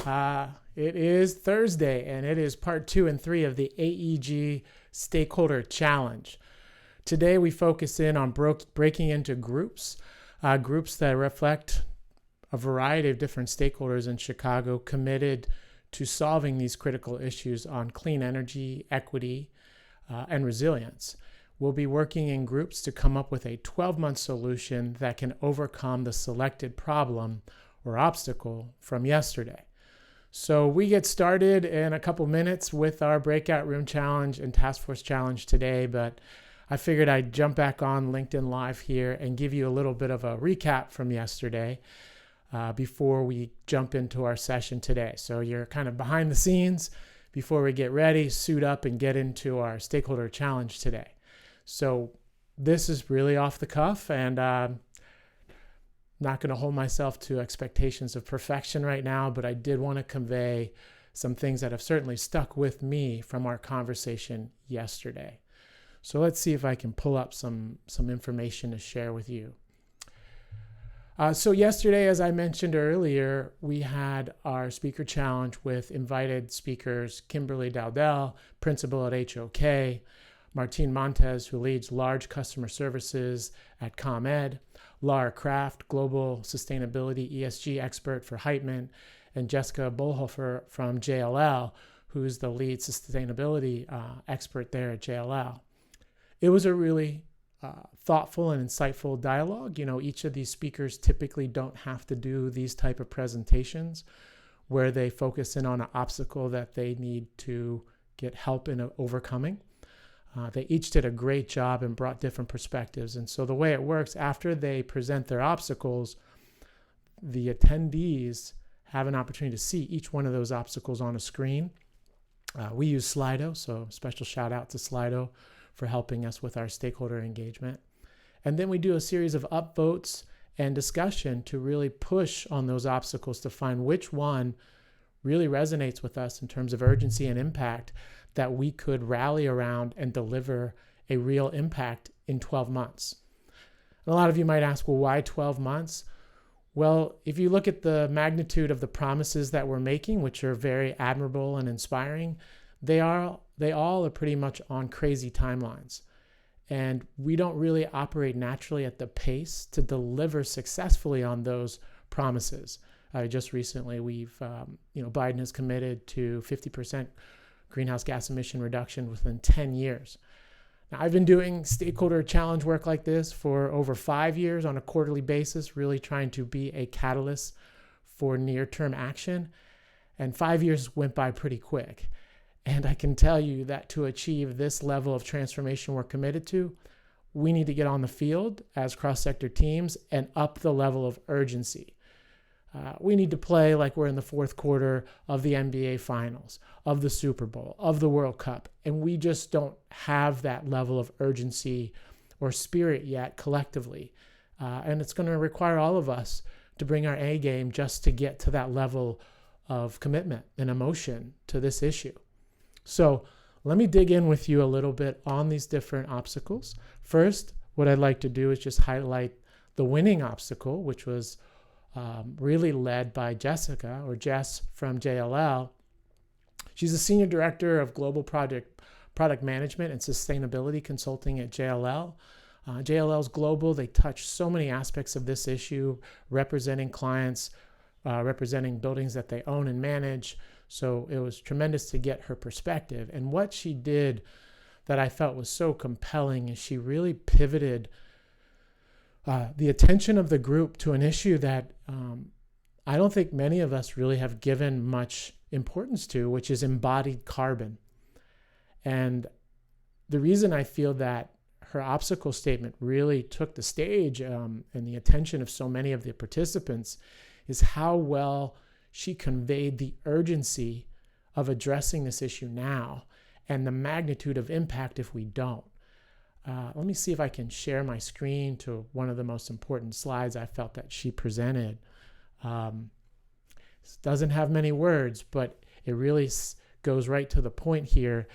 It is Thursday, and it is part 2 and 3 of the AEG Stakeholder Challenge. Today, we focus in on breaking into groups that reflect a variety of different stakeholders in Chicago committed to solving these critical issues on clean energy, equity, and resilience. We'll be working in groups to come up with a 12-month solution that can overcome the selected problem or obstacle from yesterday. So we get started in a couple minutes with our breakout room challenge and task force challenge today, but I figured I'd jump back on LinkedIn Live here and give you a little bit of a recap from yesterday before we jump into our session today. So you're kind of behind the scenes before we get ready, suit up, and get into our stakeholder challenge today. So this is really off the cuff, and not going to hold myself to expectations of perfection right now, but I did want to convey some things that have certainly stuck with me from our conversation yesterday. So let's see if I can pull up some information to share with you. So yesterday, as I mentioned earlier, we had our speaker challenge with invited speakers, Kimberly Dowdell, principal at HOK, Martine Montez, who leads large customer services at ComEd, Laura Kraft, global sustainability ESG expert for Heitman, and Jessica Bolhofer from JLL, who's the lead sustainability expert there at JLL. It was a really thoughtful and insightful dialogue. You know, each of these speakers typically don't have to do these type of presentations where they focus in on an obstacle that they need to get help in overcoming. They each did a great job and brought different perspectives. And so the way it works, after they present their obstacles, the attendees have an opportunity to see each one of those obstacles on a screen. We use Slido, so special shout out to Slido for helping us with our stakeholder engagement. And then we do a series of upvotes and discussion to really push on those obstacles to find which one really resonates with us in terms of urgency and impact that we could rally around and deliver a real impact in 12 months. And a lot of you might ask, well, why 12 months? Well, if you look at the magnitude of the promises that we're making, which are very admirable and inspiring, they all are pretty much on crazy timelines. And we don't really operate naturally at the pace to deliver successfully on those promises. Just recently, Biden has committed to 50% greenhouse gas emission reduction within 10 years. Now, I've been doing stakeholder challenge work like this for over 5 years on a quarterly basis, really trying to be a catalyst for near-term action. And 5 years went by pretty quick. And I can tell you that to achieve this level of transformation we're committed to, we need to get on the field as cross-sector teams and up the level of urgency. We need to play like we're in the fourth quarter of the NBA Finals, of the Super Bowl, of the World Cup, and we just don't have that level of urgency or spirit yet collectively. And it's going to require all of us to bring our A game just to get to that level of commitment and emotion to this issue. So let me dig in with you a little bit on these different obstacles. First, what I'd like to do is just highlight the winning obstacle, which was really led by Jessica, or Jess from JLL. She's a senior director of global product management and sustainability consulting at JLL. JLL's global. They touch so many aspects of this issue, representing clients, representing buildings that they own and manage. So it was tremendous to get her perspective. And what she did that I felt was so compelling is she really pivoted the attention of the group to an issue that I don't think many of us really have given much importance to, which is embodied carbon. And the reason I feel that her obstacle statement really took the stage and the attention of so many of the participants is how well she conveyed the urgency of addressing this issue now and the magnitude of impact if we don't. Let me see if I can share my screen to one of the most important slides I felt that she presented. This doesn't have many words, but it really goes right to the point here.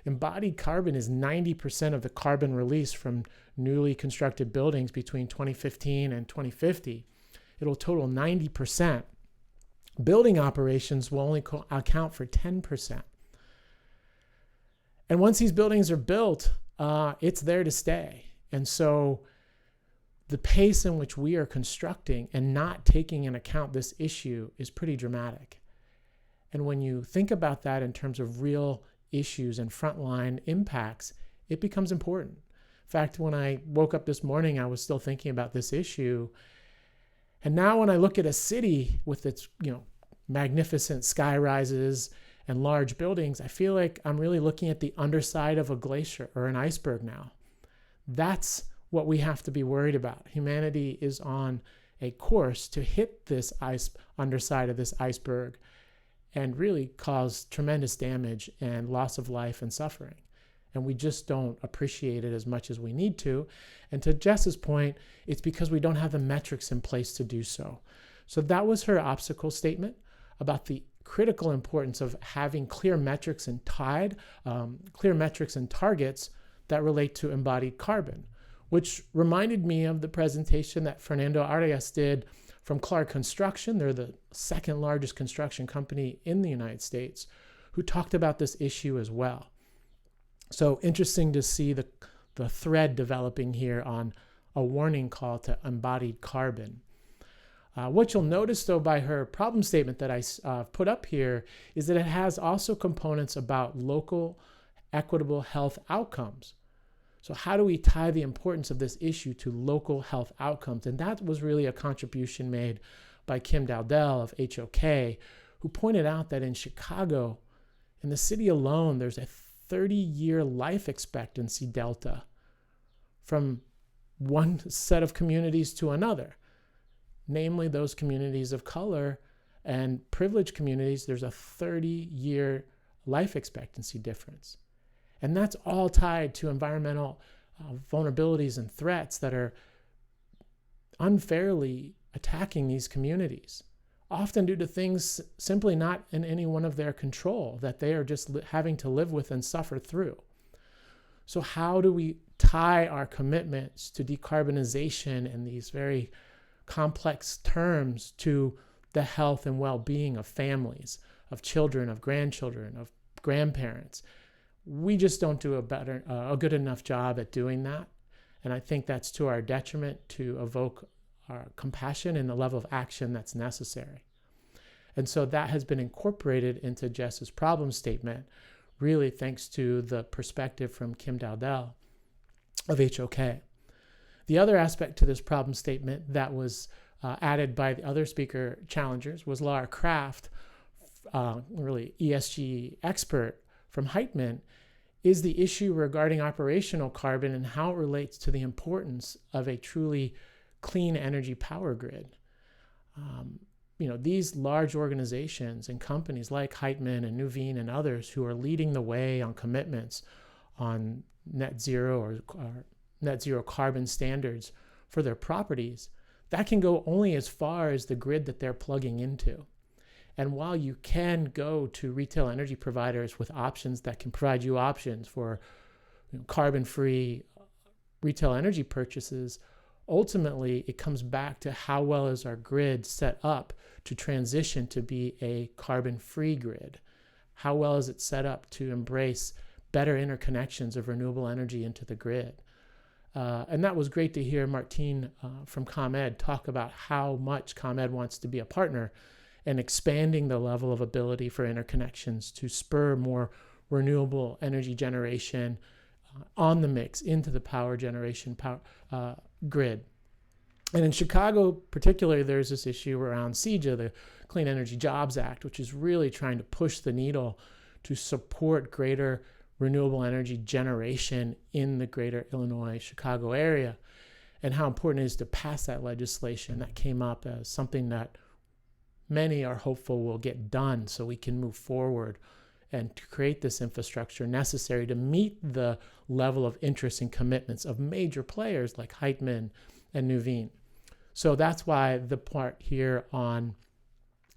Embodied carbon is 90% of the carbon release from newly constructed buildings between 2015 and 2050. It'll total 90%. Building operations will only account for 10%. And once these buildings are built, it's there to stay. And so the pace in which we are constructing and not taking into account this issue is pretty dramatic. And when you think about that in terms of real issues and frontline impacts, it becomes important. In fact, when I woke up this morning, I was still thinking about this issue. And now when I look at a city with its, magnificent sky rises and large buildings, I feel like I'm really looking at the underside of a glacier or an iceberg now. That's what we have to be worried about. Humanity is on a course to hit this underside of this iceberg and really cause tremendous damage and loss of life and suffering. And we just don't appreciate it as much as we need to. And to Jess's point, it's because we don't have the metrics in place to do so. So that was her obstacle statement about the critical importance of having clear metrics and targets that relate to embodied carbon, which reminded me of the presentation that Fernando Arias did from Clark Construction. They're the second largest construction company in the United States, who talked about this issue as well. So interesting to see the thread developing here on a warning call to embodied carbon. What you'll notice, though, by her problem statement that I put up here is that it has also components about local equitable health outcomes. So how do we tie the importance of this issue to local health outcomes? And that was really a contribution made by Kim Dowdell of HOK, who pointed out that in Chicago, in the city alone, there's a 30-year life expectancy delta from one set of communities to another. Namely, those communities of color and privileged communities, there's a 30-year life expectancy difference. And that's all tied to environmental vulnerabilities and threats that are unfairly attacking these communities, often due to things simply not in any one of their control, that they are just having to live with and suffer through. So how do we tie our commitments to decarbonization and these very complex terms to the health and well-being of families, of children, of grandchildren, of grandparents? We just don't do a good enough job at doing that. And I think that's to our detriment to evoke our compassion and the level of action that's necessary. And so that has been incorporated into Jess's problem statement, really thanks to the perspective from Kim Dowdell of HOK. The other aspect to this problem statement that was added by the other speaker challengers was Laura Kraft, really ESG expert from Heitman, is the issue regarding operational carbon and how it relates to the importance of a truly clean energy power grid. These large organizations and companies like Heitman and Nuveen and others who are leading the way on commitments on net zero or net zero carbon standards for their properties, that can go only as far as the grid that they're plugging into. And while you can go to retail energy providers with options that can provide you options for carbon-free retail energy purchases, ultimately it comes back to how well is our grid set up to transition to be a carbon-free grid? How well is it set up to embrace better interconnections of renewable energy into the grid? And that was great to hear Martine from ComEd talk about how much ComEd wants to be a partner and expanding the level of ability for interconnections to spur more renewable energy generation on the mix into the power generation grid. And in Chicago particularly, there's this issue around CEJA, the Clean Energy Jobs Act, which is really trying to push the needle to support greater renewable energy generation in the greater Illinois, Chicago area, and how important it is to pass that legislation. That came up as something that many are hopeful will get done so we can move forward and to create this infrastructure necessary to meet the level of interest and commitments of major players like Heitman and Nuveen. So that's why the part here on,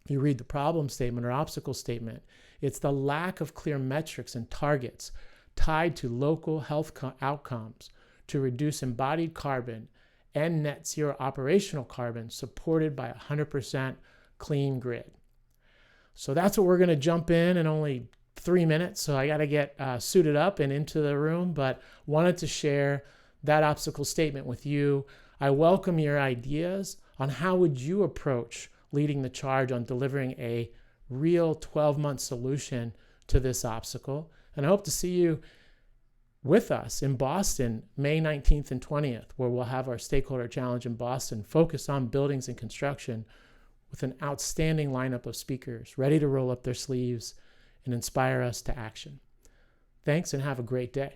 if you read the problem statement or obstacle statement, it's the lack of clear metrics and targets tied to local health outcomes to reduce embodied carbon and net zero operational carbon supported by 100% clean grid. So that's what we're going to jump in only 3 minutes. So I got to get suited up and into the room, but wanted to share that obstacle statement with you. I welcome your ideas on how would you approach leading the charge on delivering a real 12-month solution to this obstacle. And I hope to see you with us in Boston, May 19th and 20th, where we'll have our stakeholder challenge in Boston, focused on buildings and construction, with an outstanding lineup of speakers ready to roll up their sleeves and inspire us to action. Thanks and have a great day.